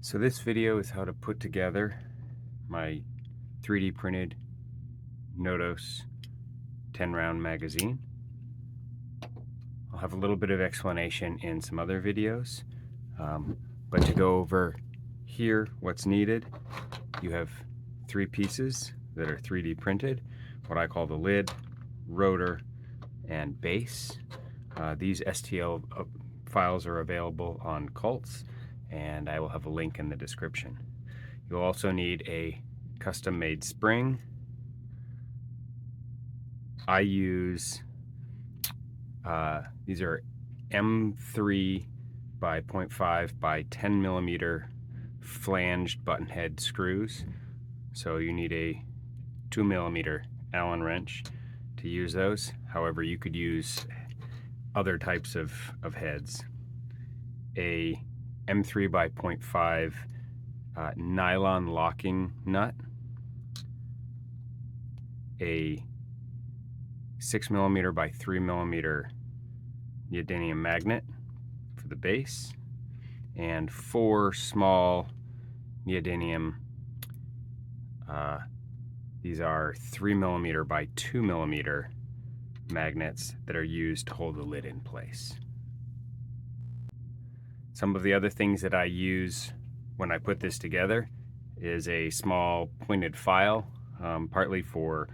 So this video is how to put together my 3D printed Notos 10 round magazine. I'll have a little bit of explanation in some other videos, but to go over here what's needed, you have 3 pieces that are 3D printed, what I call the lid, rotor, and base. These STL files are available on Cults, and I will have a link in the description. You'll also need a custom-made spring. I use, these are M3 by 0.5 by 10 millimeter flanged button head screws. So you need a 2 millimeter Allen wrench to use those. However, you could use other types of heads. A M3 by 0.5 nylon locking nut, a 6 millimeter by 3 millimeter neodymium magnet for the base, and 4 small neodymium, these are 3 millimeter by 2 millimeter magnets that are used to hold the lid in place. Some of the other things that I use when I put this together is a small pointed file, partly for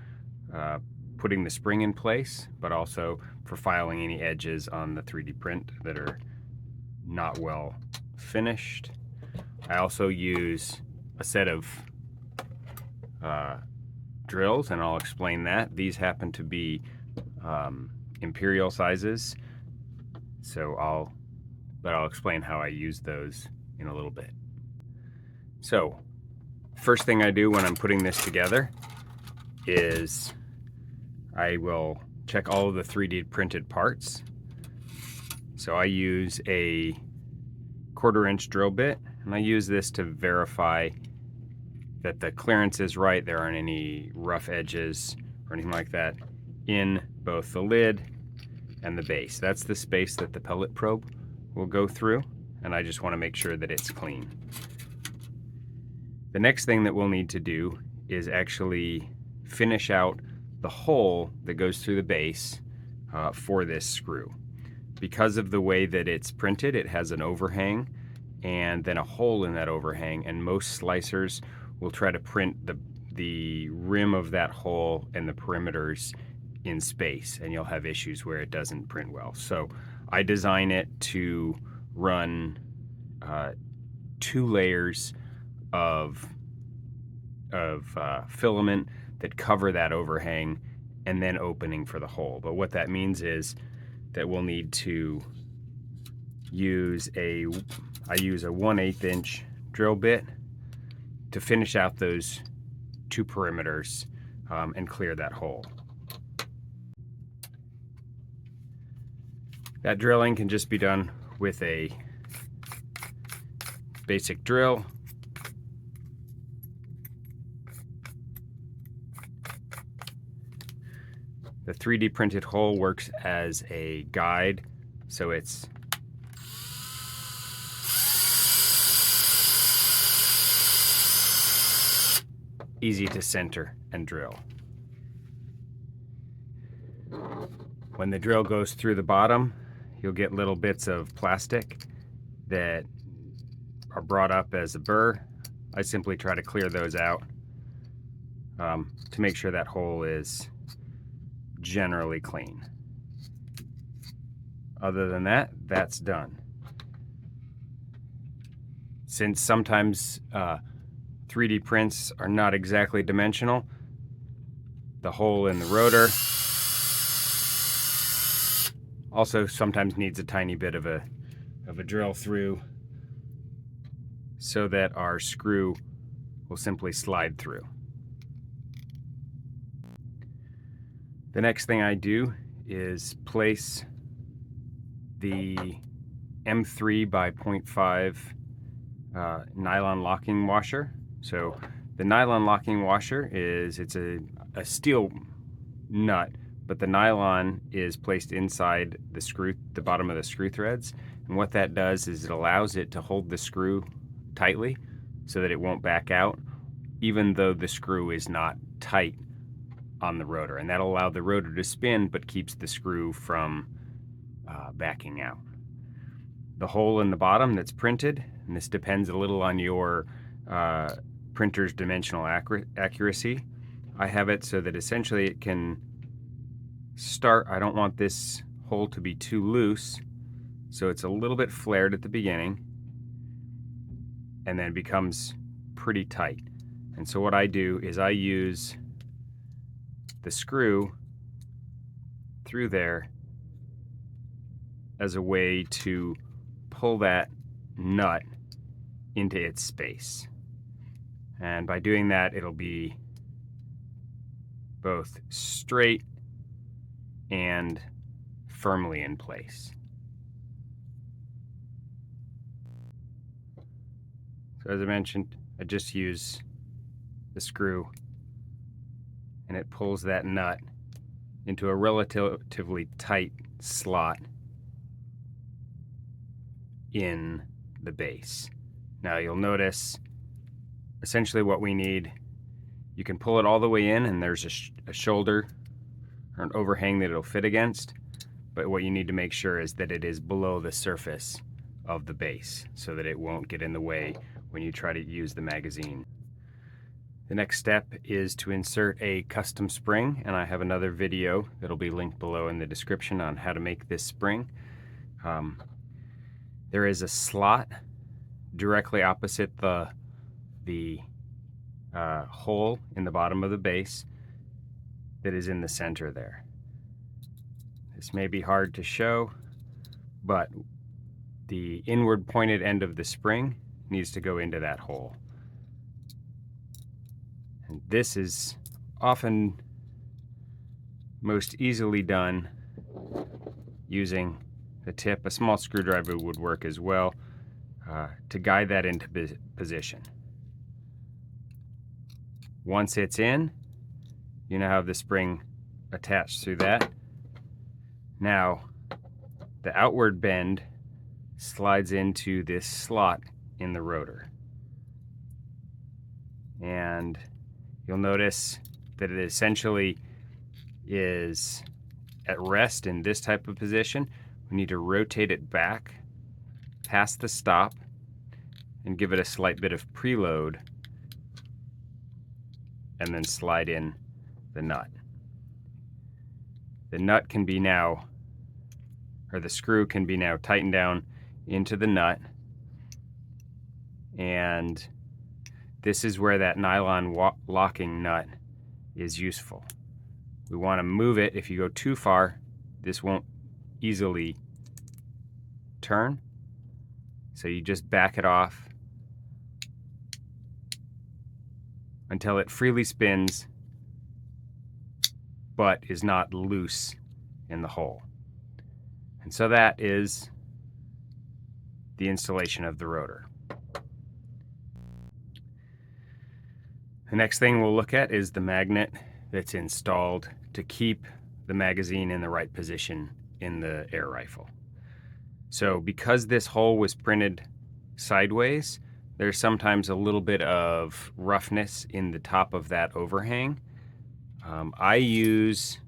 putting the spring in place, but also for filing any edges on the 3D print that are not well finished. I also use a set of drills, and I'll explain that. These happen to be imperial sizes, so I'll explain how I use those in a little bit. So, first thing I do when I'm putting this together is I will check all of the 3D printed parts. So I use a 1/4 inch drill bit, and I use this to verify that the clearance is right, there aren't any rough edges or anything like that in both the lid and the base. That's the space that the pellet probe will go through, and I just want to make sure that it's clean. The next thing that we'll need to do is actually finish out the hole that goes through the base for this screw. Because of the way that it's printed, it has an overhang and then a hole in that overhang, and most slicers will try to print the rim of that hole and the perimeters in space, and you'll have issues where it doesn't print well. So I design it to run 2 layers of filament that cover that overhang and then opening for the hole. But what that means is that we'll need to use I use a 1/8 inch drill bit to finish out those 2 perimeters and clear that hole. That drilling can just be done with a basic drill. The 3D printed hole works as a guide, so it's easy to center and drill. When the drill goes through the bottom, you'll get little bits of plastic that are brought up as a burr. I simply try to clear those out to make sure that hole is generally clean. Other than that, that's done. Since sometimes 3D prints are not exactly dimensional, the hole in the rotor also sometimes needs a tiny bit of a drill through so that our screw will simply slide through. The next thing I do is place the M3 by 0.5 nylon locking washer. So the nylon locking washer it's a steel nut, but the nylon is placed inside the bottom of the screw threads, and what that does is it allows it to hold the screw tightly so that it won't back out, even though the screw is not tight on the rotor. And that'll allow the rotor to spin, but keeps the screw from backing out. The hole in the bottom that's printed, and this depends a little on your printer's dimensional accuracy. I have it so that essentially it can start. I don't want this hole to be too loose, so it's a little bit flared at the beginning and then becomes pretty tight. And so what I do is I use the screw through there as a way to pull that nut into its space. And by doing that, it'll be both straight and firmly in place. So as I mentioned, I just use the screw and it pulls that nut into a relatively tight slot in the base. Now you'll notice essentially what we need, you can pull it all the way in and there's a shoulder or an overhang that it'll fit against, but what you need to make sure is that it is below the surface of the base so that it won't get in the way when you try to use the magazine. The next step is to insert a custom spring, and I have another video that'll be linked below in the description on how to make this spring. There is a slot directly opposite the hole in the bottom of the base that is in the center there. This may be hard to show, but the inward pointed end of the spring needs to go into that hole. And this is often most easily done using the tip. A small screwdriver would work as well to guide that into position. Once it's in, you now have the spring attached through that. Now, the outward bend slides into this slot in the rotor. And you'll notice that it essentially is at rest in this type of position. We need to rotate it back past the stop and give it a slight bit of preload and then slide in the nut. The nut can be now, or the screw can be now tightened down into the nut, and this is where that nylon locking nut is useful. We want to move it. If you go too far, this won't easily turn, so you just back it off until it freely spins but is not loose in the hole. And so that is the installation of the rotor. The next thing we'll look at is the magnet that's installed to keep the magazine in the right position in the air rifle. So because this hole was printed sideways, there's sometimes a little bit of roughness in the top of that overhang. I use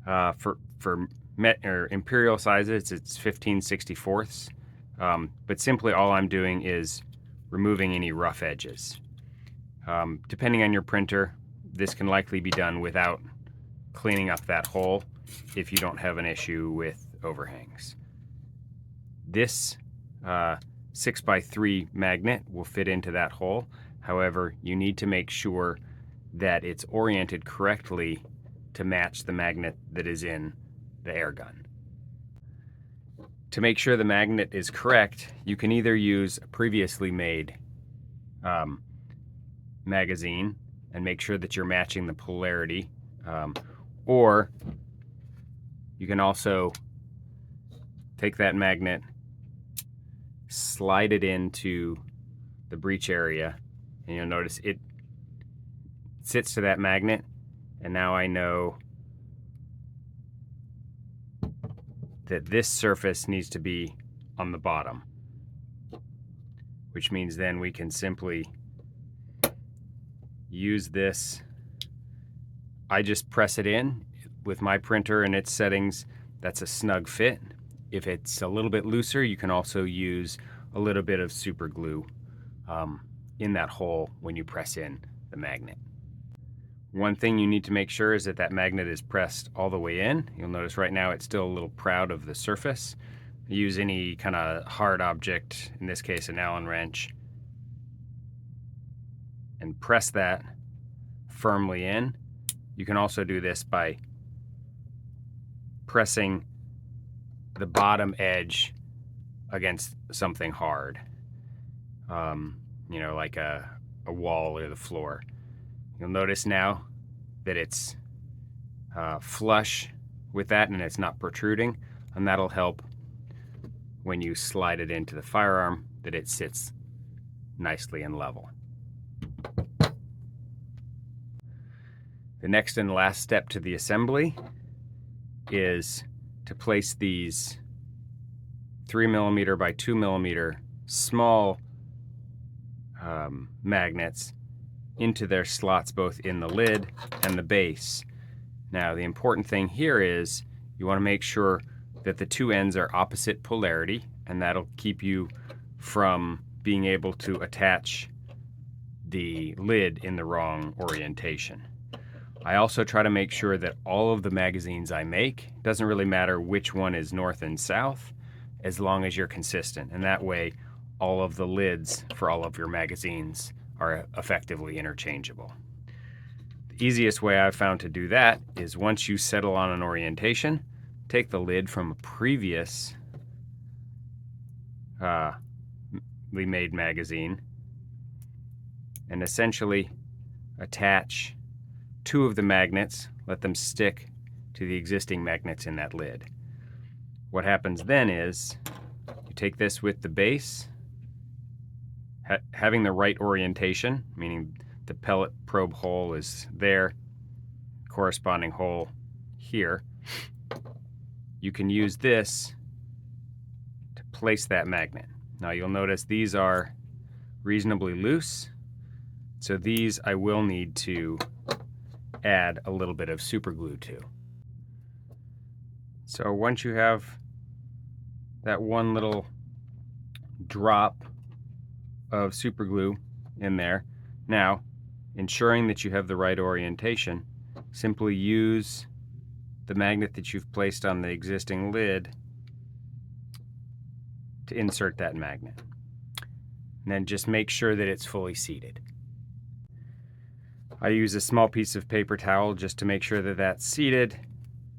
for imperial sizes, it's 15/64, but simply all I'm doing is removing any rough edges. Depending on your printer, this can likely be done without cleaning up that hole if you don't have an issue with overhangs. This 6x3 magnet will fit into that hole. However, you need to make sure that it's oriented correctly to match the magnet that is in the air gun. To make sure the magnet is correct, you can either use a previously made magazine and make sure that you're matching the polarity, or you can also take that magnet, slide it into the breech area, and you'll notice it sits to that magnet, and now I know that this surface needs to be on the bottom. which means then we can simply use this. I just press it in with my printer and its settings. That's a snug fit. If it's a little bit looser, you can also use a little bit of super glue in that hole when you press in the magnet. One thing you need to make sure is that that magnet is pressed all the way in. You'll notice right now it's still a little proud of the surface. Use any kind of hard object, in this case an Allen wrench, and press that firmly in. You can also do this by pressing the bottom edge against something hard, you know, like a wall or the floor. You'll notice now that it's flush with that and it's not protruding, and that'll help when you slide it into the firearm that it sits nicely and level. The next and last step to the assembly is to place these 3mm by 2mm small magnets into their slots both in the lid and the base. Now the important thing here is you want to make sure that the two ends are opposite polarity, and that'll keep you from being able to attach the lid in the wrong orientation. I also try to make sure that all of the magazines I make, doesn't really matter which one is north and south, as long as you're consistent. And that way, all of the lids for all of your magazines are effectively interchangeable. The easiest way I've found to do that is once you settle on an orientation, take the lid from a previous made magazine and essentially attach two of the magnets, let them stick to the existing magnets in that lid. What happens then is you take this with the base, having the right orientation, meaning the pellet probe hole is there, corresponding hole here. You can use this to place that magnet. Now you'll notice these are reasonably loose, so these I will need to add a little bit of super glue to. So once you have that one little drop of super glue in there, now ensuring that you have the right orientation, simply use the magnet that you've placed on the existing lid to insert that magnet. And then just make sure that it's fully seated. I use a small piece of paper towel just to make sure that that's seated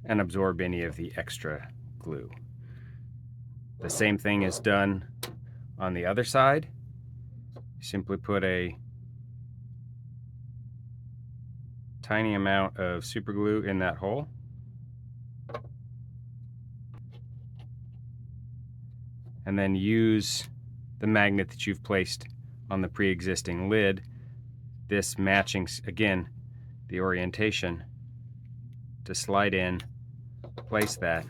and absorb any of the extra glue. The same thing is done on the other side. Simply put a tiny amount of super glue in that hole. And then use the magnet that you've placed on the pre-existing lid, this matching, again, the orientation, to slide in, place that,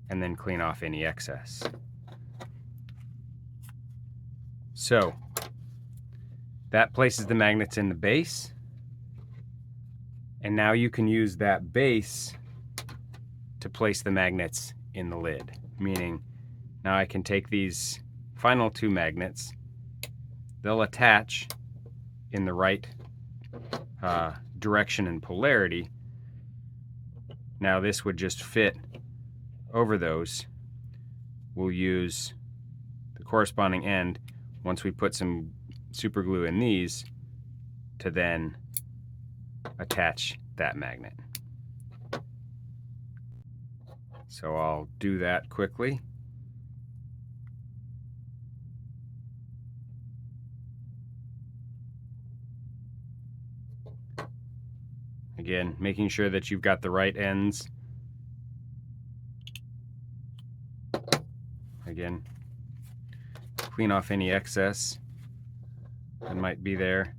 and then clean off any excess. So that places the magnets in the base, and now you can use that base to place the magnets in the lid, meaning now I can take these final two magnets, they'll attach in the right direction and polarity. Now this would just fit over those. We'll use the corresponding end once we put some super glue in these to then attach that magnet. So I'll do that quickly. Again, making sure that you've got the right ends. Again, clean off any excess that might be there.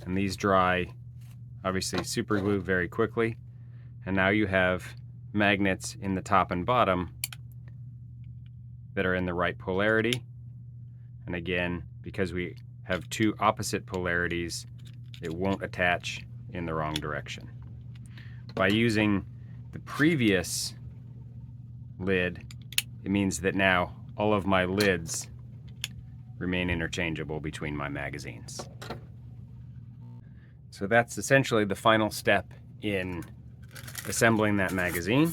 And these dry, obviously super glue very quickly. And now you have magnets in the top and bottom that are in the right polarity. And again, because we have two opposite polarities, it won't attach in the wrong direction. By using the previous lid, it means that now all of my lids remain interchangeable between my magazines. So that's essentially the final step in assembling that magazine.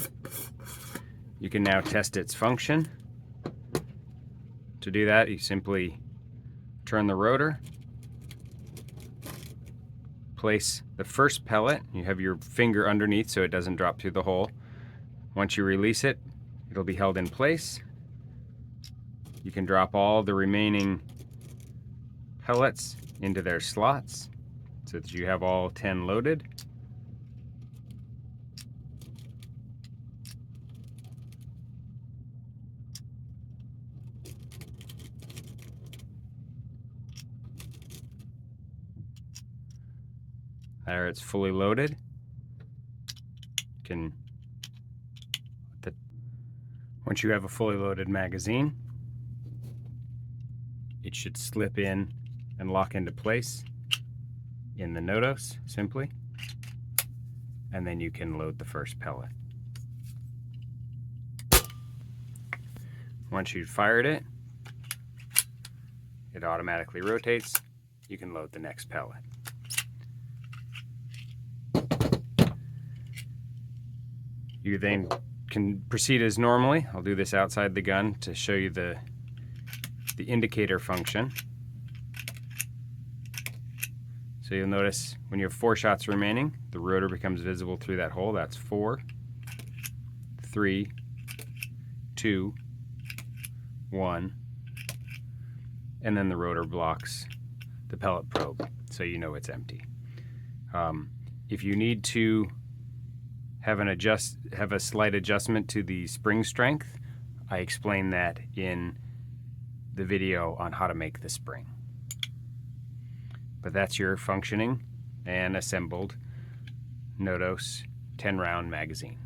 You can now test its function. To do that, you simply turn the rotor, place the first pellet. You have your finger underneath so it doesn't drop through the hole. Once you release it, it'll be held in place. You can drop all the remaining pellets into their slots so that you have all 10 loaded. There, it's fully loaded. Once you have a fully loaded magazine, it should slip in and lock into place in the Notos simply, and then you can load the first pellet. Once you've fired it, it automatically rotates. You can load the next pellet. You then can proceed as normally. I'll do this outside the gun to show you the indicator function. So you'll notice when you have 4 shots remaining, the rotor becomes visible through that hole. That's 4, 3, 2, 1, and then the rotor blocks the pellet probe, so you know it's empty. If you need to have a slight adjustment to the spring strength, I explain that in the video on how to make the spring. But that's your functioning and assembled Notos 10-round magazine.